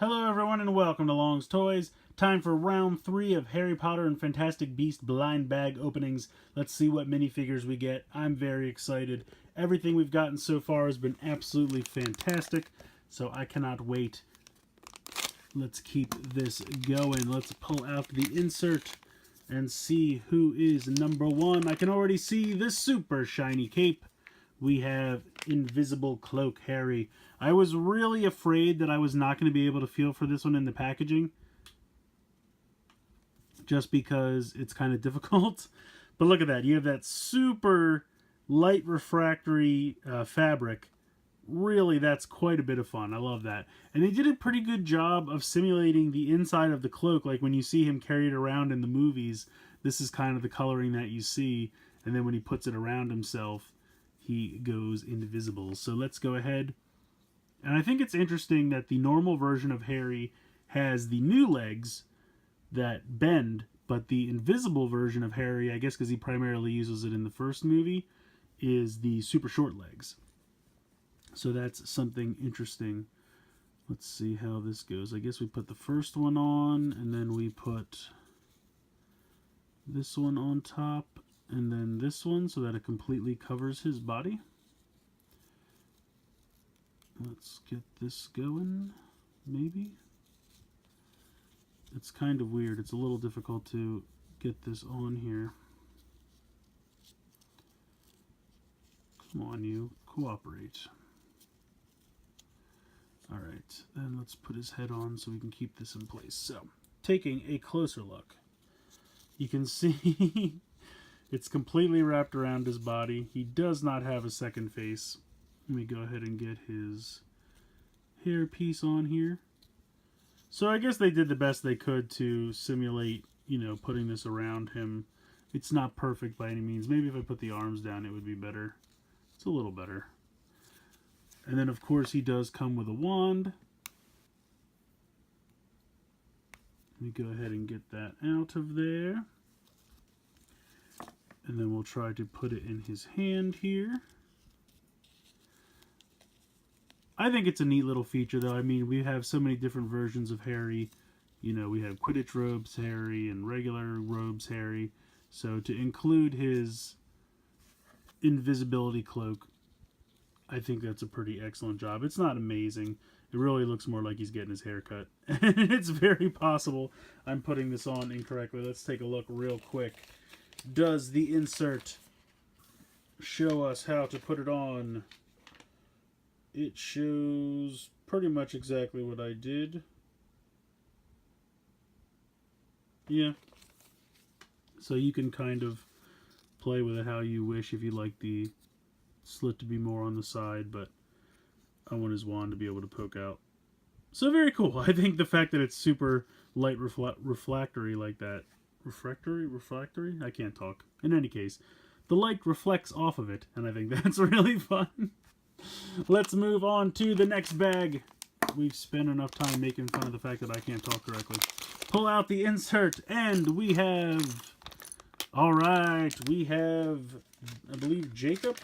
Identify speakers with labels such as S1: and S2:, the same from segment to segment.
S1: Hello everyone and welcome to Long's Toys. Time for round 3 of Harry Potter and Fantastic Beasts blind bag openings. Let's see what minifigures we get. I'm very excited. Everything we've gotten so far has been absolutely fantastic, so I cannot wait. Let's keep this going. Let's pull out the insert and see who is number 1. I can already see the super shiny cape. We have Invisible Cloak Harry. I was really afraid that I was not going to be able to feel for this one in the packaging, just because it's kind of difficult. But look at that. You have that super light refractory fabric. Really, that's quite a bit of fun. I love that. And they did a pretty good job of simulating the inside of the cloak. Like when you see him carry it around in the movies, this is kind of the coloring that you see. And then when he puts it around himself, he goes invisible. So let's go ahead. And I think it's interesting that the normal version of Harry has the new legs that bend, but the invisible version of Harry, I guess because he primarily uses it in the first movie, is the super short legs. So that's something interesting. Let's see how this goes. I guess we put the first one on, and then we put this one on top, and then this one so that it completely covers his body. Let's get this going, maybe. It's kind of weird. It's a little difficult to get this on here. Come on, you. Cooperate. Alright, then let's put his head on so we can keep this in place. So, taking a closer look, you can see it's completely wrapped around his body. He does not have a second face. Let me go ahead and get his hair piece on here. So I guess they did the best they could to simulate, putting this around him. It's not perfect by any means. Maybe if I put the arms down, it would be better. It's a little better. And then, of course, he does come with a wand. Let me go ahead and get that out of there. And then we'll try to put it in his hand here. I think it's a neat little feature, though. I mean, we have so many different versions of Harry. We have Quidditch robes Harry and regular robes Harry. So to include his invisibility cloak, I think that's a pretty excellent job. It's not amazing. It really looks more like he's getting his hair cut. And it's very possible I'm putting this on incorrectly. Let's take a look real quick. Does the insert show us how to put it on? It shows pretty much exactly what I did. Yeah. So you can kind of play with it how you wish if you like the slit to be more on the side, but I want his wand to be able to poke out. So very cool. I think the fact that it's super light refractory like that. Refractory? I can't talk. In any case, the light reflects off of it, and I think that's really fun. Let's move on to the next bag. We've spent enough time making fun of the fact that I can't talk correctly. Pull out the insert, and we have... Alright, we have, I believe, Jacob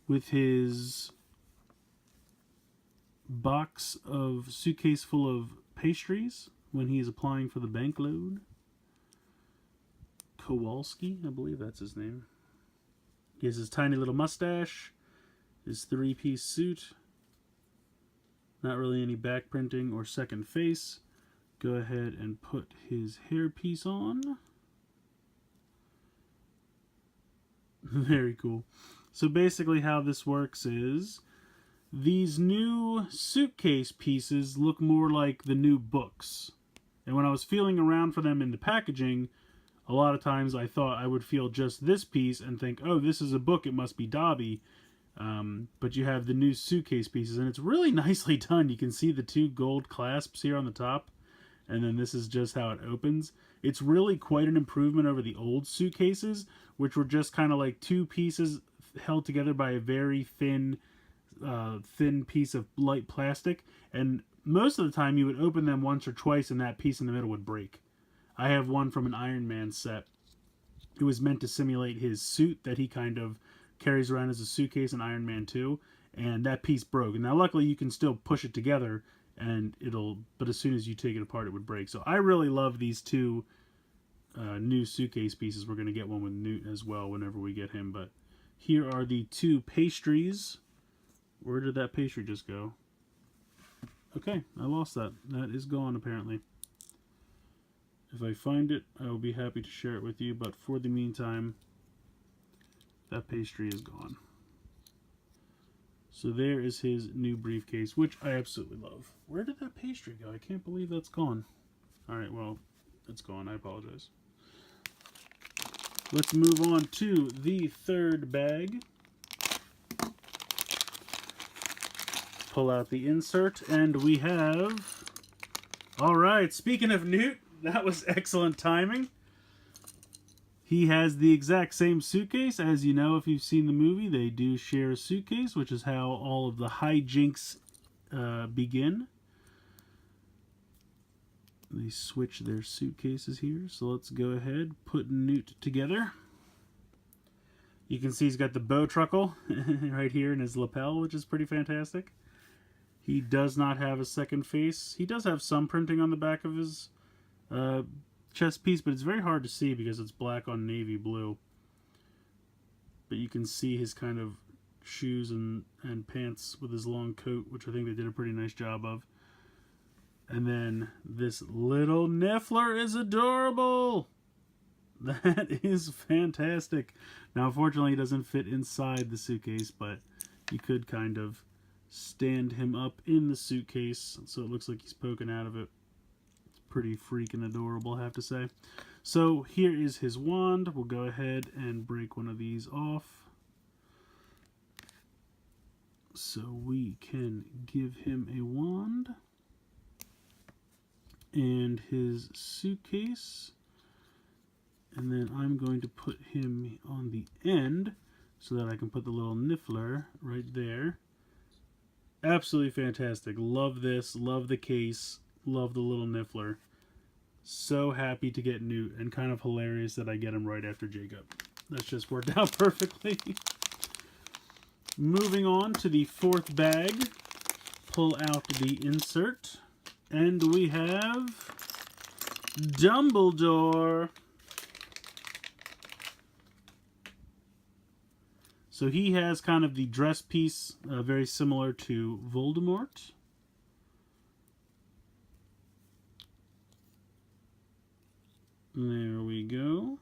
S1: with his box of suitcase full of pastries when he is applying for the bank loan. Kowalski, I believe that's his name. He has his tiny little mustache. His 3-piece suit. Not really any back printing or second face. Go ahead and put his hairpiece on. Very cool. So basically how this works is these new suitcase pieces look more like the new books. And when I was feeling around for them in the packaging, a lot of times I thought I would feel just this piece and think, oh, this is a book, it must be Dobby. But you have the new suitcase pieces, and it's really nicely done. You can see the 2 gold clasps here on the top, and then this is just how it opens. It's really quite an improvement over the old suitcases, which were just kind of like 2 pieces held together by a very thin piece of light plastic, and most of the time you would open them once or twice and that piece in the middle would break. I have one from an Iron Man set. It was meant to simulate his suit that he kind of carries around as a suitcase in Iron Man 2, and that piece broke. And now luckily you can still push it together and but as soon as you take it apart, it would break. So I really love these two new suitcase pieces. We're going to get one with Newt as well whenever we get him. But here are the two pastries. Where did that pastry just go? Okay, I lost that. That is gone apparently. If I find it, I will be happy to share it with you. But for the meantime, that pastry is gone. So there is his new briefcase, which I absolutely love. Where did that pastry go? I can't believe that's gone. Alright, well, it's gone. I apologize. Let's move on to the third bag. Pull out the insert, and we have... Alright, speaking of Newt, that was excellent timing. He has the exact same suitcase. As you know, if you've seen the movie, they do share a suitcase, which is how all of the hijinks begin. They switch their suitcases here. So let's go ahead, put Newt together. You can see he's got the bow truckle right here in his lapel, which is pretty fantastic. He does not have a second face. He does have some printing on the back of his chest piece, but it's very hard to see because it's black on navy blue. But you can see his kind of shoes and pants with his long coat, which I think they did a pretty nice job of. And then this little Niffler is adorable. That is fantastic. Now, unfortunately, he doesn't fit inside the suitcase, but you could kind of stand him up in the suitcase so it looks like he's poking out of it. Pretty freaking adorable, I have to say. So here is his wand. We'll go ahead and break one of these off so we can give him a wand. And his suitcase. And then I'm going to put him on the end so that I can put the little Niffler right there. Absolutely fantastic. Love this. Love the case. Love the little Niffler. So happy to get Newt, and kind of hilarious that I get him right after Jacob. That's just worked out perfectly. Moving on to the fourth bag. Pull out the insert. And we have Dumbledore. So he has kind of the dress piece, very similar to Voldemort. There we go.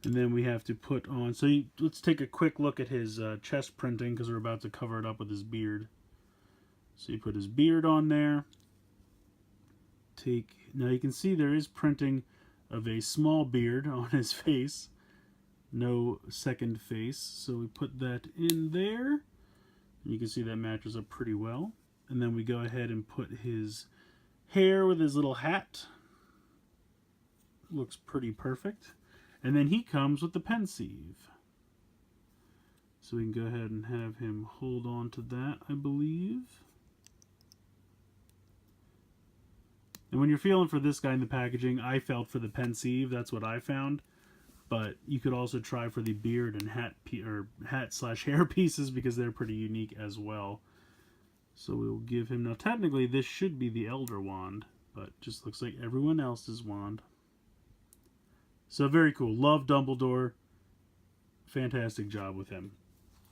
S1: And then we have to put on... So let's take a quick look at his chest printing, because we're about to cover it up with his beard. So you put his beard on there. Now you can see there is printing of a small beard on his face. No second face. So we put that in there. And you can see that matches up pretty well. And then we go ahead and put his hair with his little hat. Looks pretty perfect. And then he comes with the pensieve. So we can go ahead and have him hold on to that, I believe. And when you're feeling for this guy in the packaging, I felt for the pensieve. That's what I found. But you could also try for the beard and hat/hair pieces, because they're pretty unique as well. So we'll give him... Now, technically, this should be the Elder Wand, but just looks like everyone else's wand. So very cool. Love Dumbledore. Fantastic job with him.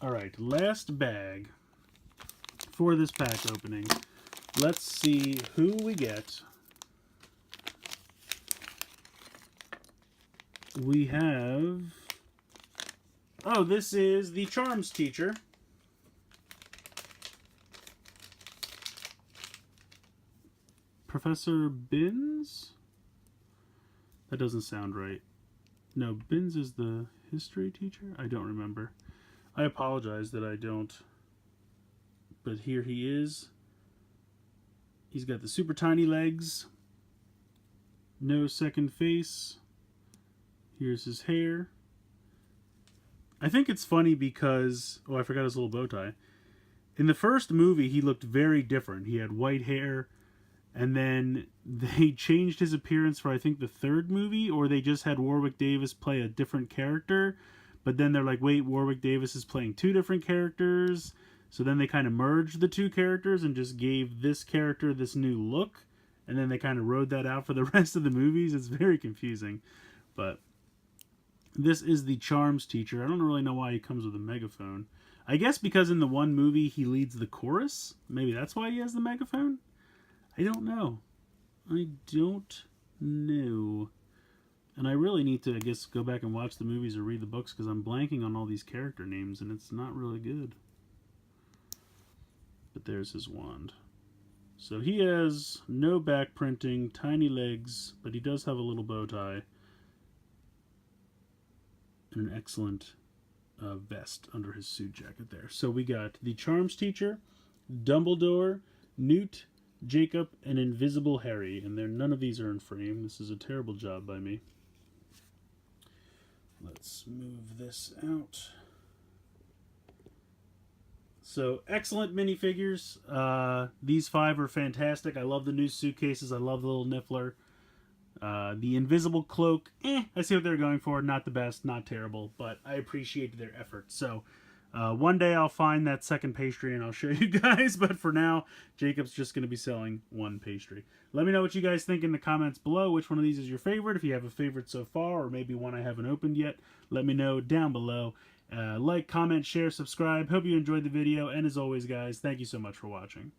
S1: Alright, last bag for this pack opening. Let's see who we get. We have... Oh, this is the Charms teacher. Professor Binns? That doesn't sound right. No, Binns is the history teacher? I don't remember. I apologize that I don't. But here he is. He's got the super tiny legs. No second face. Here's his hair. I think it's funny because... Oh, I forgot his little bow tie. In the first movie, he looked very different. He had white hair. And then they changed his appearance for, I think, the third movie. Or they just had Warwick Davis play a different character. But then they're like, wait, Warwick Davis is playing two different characters. So then they kind of merged the two characters and just gave this character this new look. And then they kind of rode that out for the rest of the movies. It's very confusing. But this is the Charms teacher. I don't really know why he comes with a megaphone. I guess because in the one movie he leads the chorus. Maybe that's why he has the megaphone? I don't know. I don't know. And I really need to, I guess, go back and watch the movies or read the books because I'm blanking on all these character names and it's not really good. But there's his wand. So he has no back printing, tiny legs, but he does have a little bow tie. And an excellent vest under his suit jacket there. So we got the Charms teacher, Dumbledore, Newt, Jacob, and Invisible Harry. And none of these are in frame. This is a terrible job by me. Let's move this out. So, excellent minifigures. These 5 are fantastic. I love the new suitcases. I love the little Niffler. The invisible cloak, I see what they're going for. Not the best, not terrible, but I appreciate their effort. So, one day I'll find that second pastry and I'll show you guys. But for now, Jacob's just going to be selling one pastry. Let me know what you guys think in the comments below. Which one of these is your favorite? If you have a favorite so far, or maybe one I haven't opened yet, let me know down below. Like, comment, share, subscribe. Hope you enjoyed the video. And as always, guys, thank you so much for watching.